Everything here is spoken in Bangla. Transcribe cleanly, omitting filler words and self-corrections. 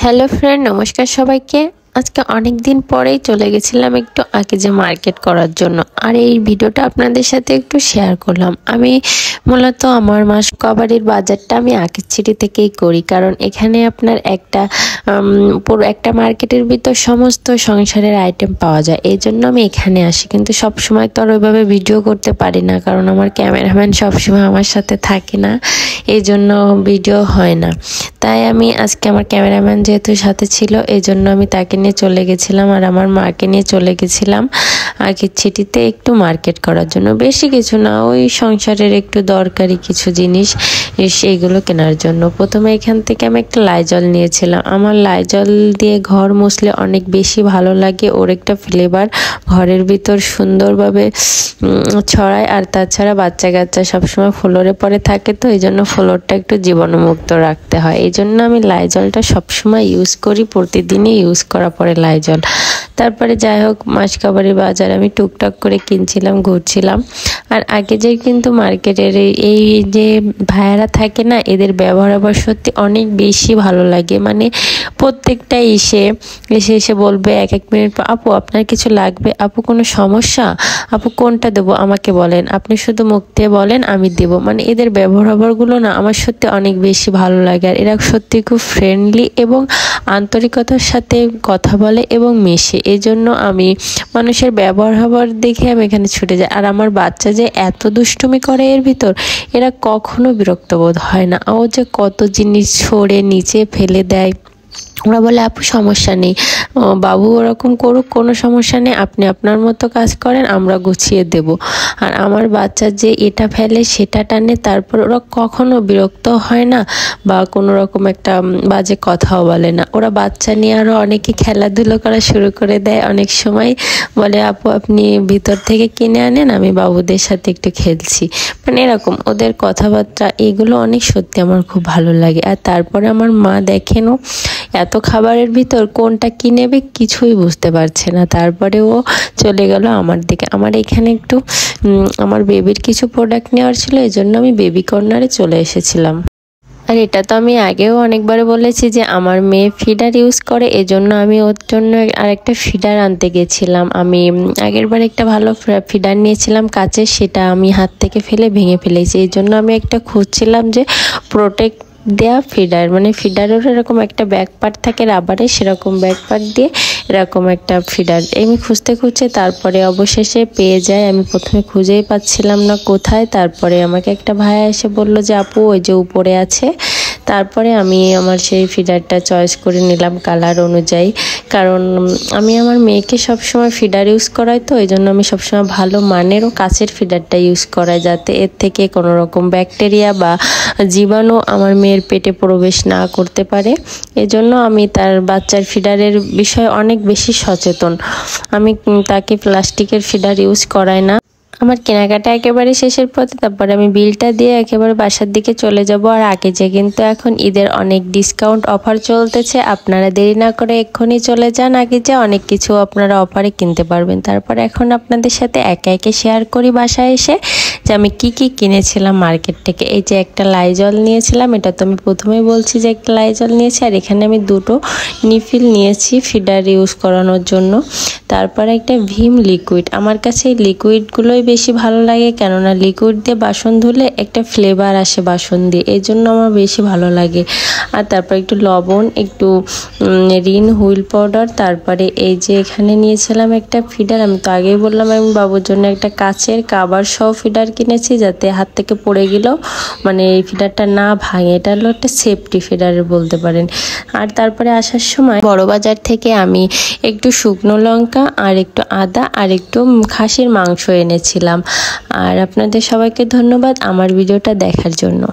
হ্যালো ফ্রেন্ড, নমস্কার সবাইকে। আজকে অনেক দিন পরেই চলে গেছিলাম একটু আকিজে মার্কেট করার জন্য, আর এই ভিডিওটা আপনাদের সাথে একটু শেয়ার করলাম। আমি মূলত আমার মাসকবাড়ির বাজারটা আমি আকিজছিটি থেকেই করি, কারণ এখানে আপনার পুরো একটা মার্কেটের ভিতর সমস্ত সংসারের আইটেম পাওয়া যায়। এই জন্য আমি এখানে আসি, কিন্তু সব সময় তো আর ওইভাবে ভিডিও করতে পারি না, কারণ আমার ক্যামেরাম্যান সবসময় আমার সাথে থাকে না, এই জন্য ভিডিও হয় না। তাই আমি আজকে আমার ক্যামেরাম্যান যেহেতু সাথে ছিল, এই জন্য আমি তাকে নিয়ে চলে গেছিলাম, আর আমার মাকে নিয়ে চলে গেছিলাম আকিজছিটিতে একটু মার্কেট করার জন্য। বেশি কিছু না, ওই সংসারের একটু দরকারি কিছু জিনিস সেইগুলো কেনার জন্য। প্রথমে এখান থেকে আমি একটা লাইজল নিয়েছিলাম। আমার লাইজল দিয়ে ঘর মুছলে অনেক বেশি ভালো লাগে, ওর একটা ফ্লেভার ঘরের ভিতর সুন্দরভাবে ছড়ায়। আর তাছাড়া বাচ্চা কাচ্চা সবসময় ফ্লোরে পরে থাকে, তো এই জন্য ফ্লোরটা একটু জীবাণুমুক্ত রাখতে হয়। এই জন্য আমি লাইজলটা সবসময় ইউজ করি, প্রতিদিনই ইউজ করা পরে লাইজল। তারপরে যাই হোক, মাসকবাড়ির বাজার আমি টুকটাক করে কিনছিলাম, ঘুরছিলাম। আর আগে যে কিন্তু মার্কেটের এই যে ভাইয়ারা থাকে না, এদের ব্যবহার আবার সত্যি অনেক বেশি ভালো লাগে। মানে প্রত্যেকটা এসে এসে বলবে এক এক মিনিট পর, আপু আপনার কিছু লাগবে, আপু কোনো সমস্যা, আপু কোনটা দেবো আমাকে বলেন, আপনি শুধু মুখ দিয়ে বলেন আমি দেব। মানে এদের ব্যবহারগুলো না আমার সত্যি অনেক বেশি ভালো লাগে। আর এরা সত্যি খুব ফ্রেন্ডলি এবং আন্তরিকতার সাথে কথা বলে এবং মেশে। এই জন্য আমি মানুষের ব্যবহার দেখে আমি এখানে ছুটে যাই। আর আমার বাচ্চা যে এত দুষ্টুমি করে এর ভিতর, এরা কখনো বিরক্ত বোধ হয় না। ও যে কত জিনিস ছড়ে নিচে ফেলে দেয়, ওরা বলে আপু সমস্যা নেই, বাবু ওরকম করুক, কোনো সমস্যা নেই, আপনি আপনার মতো কাজ করেন, আমরা গুছিয়ে দেব। আর আমার বাচ্চা যে এটা ফেলে সেটা টানে, তারপর ওরা কখনো বিরক্ত হয় না বা কোনো রকম একটা বাজে কথাও বলে না। ওরা বাচ্চা নিয়ে আরও অনেকে খেলাধুলো করা শুরু করে দেয়। অনেক সময় বলে আপু আপনি ভিতর থেকে কিনে আনেন, আমি বাবুদের সাথে একটু খেলছি। মানে এরকম ওদের কথাবার্তা, এগুলো অনেক সত্যি আমার খুব ভালো লাগে। আর তারপরে আমার মা দেখেনও এত খাবারের ভিতর কোনটা কি নেবে কিছুই বুঝতে পারছে না। তারপরে ও চলে গেল আমার দিকে। আমার এখানে একটু আমার বেবির কিছু প্রোডাক্ট নেওয়ার ছিল, এই জন্য আমি বেবি কর্নারে চলে এসেছিলাম। আর এটা তো আমি আগেও অনেকবার বলেছি যে আমার মেয়ে ফিডার ইউজ করে, এজন্য আমি ওর জন্য আরেকটা ফিডার আনতে গেছিলাম। আমি আগেরবার একটা ভালো ফিডার নিয়েছিলাম কাচের, সেটা আমি হাত থেকে ফেলে ভেঙে ফেলেছি। এই জন্য আমি একটা খুঁজছিলাম যে প্রোটেক্ট দেয়া ফিডার, মানে ফিডারের এরকম একটা ব্যাক পার্ট থাকে রাবারের, সেরকম ব্যাক পার্ট দিয়ে এরকম একটা ফিডার আমি খুঁজতে তারপরে অবশেষে পেয়ে যাই। আমি প্রথমে খুঁজেই পাচ্ছিলাম না কোথায়, তারপরে আমাকে একটা ভাইয়া এসে বলল যে আপু ওই যে উপরে আছে। তারপরে আমি আমার সেই ফিডারটা চয়েস করে নিলাম কালার অনুযায়ী, কারণ আমি আমার মেয়েকে সবসময় ফিডার ইউজ করাই, তো এই জন্য আমি সবসময় ভালো মানের ও কাচের ফিডারটা ইউজ করাই, যাতে এর থেকে কোনো রকম ব্যাকটেরিয়া বা জীবাণু আমার মেয়ের পেটে প্রবেশ না করতে পারে। এজন্য আমি তার বাচ্চার ফিডারের বিষয়ে অনেক বেশি সচেতন। আমি তাকে প্লাস্টিকের ফিডার ইউজ করাই না। আমার কেনাকাটা একেবারে শেষের পথে, তারপরে আমি বিলটা দিয়ে একেবারে বাসার দিকে চলে যাব। আর আকিজে কিন্তু এখন ঈদের অনেক ডিসকাউন্ট অফার চলতেছে, আপনারা দেরি না করে এক্ষুনি চলে যান আকিজে, অনেক কিছু আপনারা অফারে কিনতে পারবেন। তারপর এখন আপনাদের সাথে একে একে শেয়ার করি বাসায় এসে যে আমি কি কিনেছিলাম মার্কেট থেকে। এই যে একটা লাইজল নিয়েছিলাম, এটা তো আমি প্রথমেই বলছি যে একটা লাইজল নিয়েছি। আর এখানে আমি দুটো নিফিল নিয়েছি ফিডার ইউজ করানোর জন্য। তারপরে একটা ভিম লিকুইড, আমার কাছে এই লিকুইডগুলোই বেশি ভালো লাগে, কেননা লিকুইড দিয়ে বাসন ধুলে একটা ফ্লেভার আসে বাসন দিয়ে, এই জন্য আমার বেশি ভালো লাগে। আর তারপর একটু লবণ, একটু রিন হুইল পাউডার, তারপরে এই যে এখানে নিয়েছিলাম একটা ফিডার। আমি তো আগেই বললাম আমি বাবুর জন্য একটা কাচের কাবার সহ ফিডার কিনেছি, যাতে হাত থেকে পড়ে গেলেও মানে এই ফিডারটা না ভাঙে। এটা হলো একটা সেফটি ফিডারের বলতে পারেন। আর তারপরে আসার সময় বড় বাজার থেকে আমি একটু শুকনো লঙ্কা আর একটু আদা আর একটু খাসির মাংস এনেছিলাম। আর আপনাদের সবাইকে ধন্যবাদ আমার ভিডিওটা দেখার জন্য।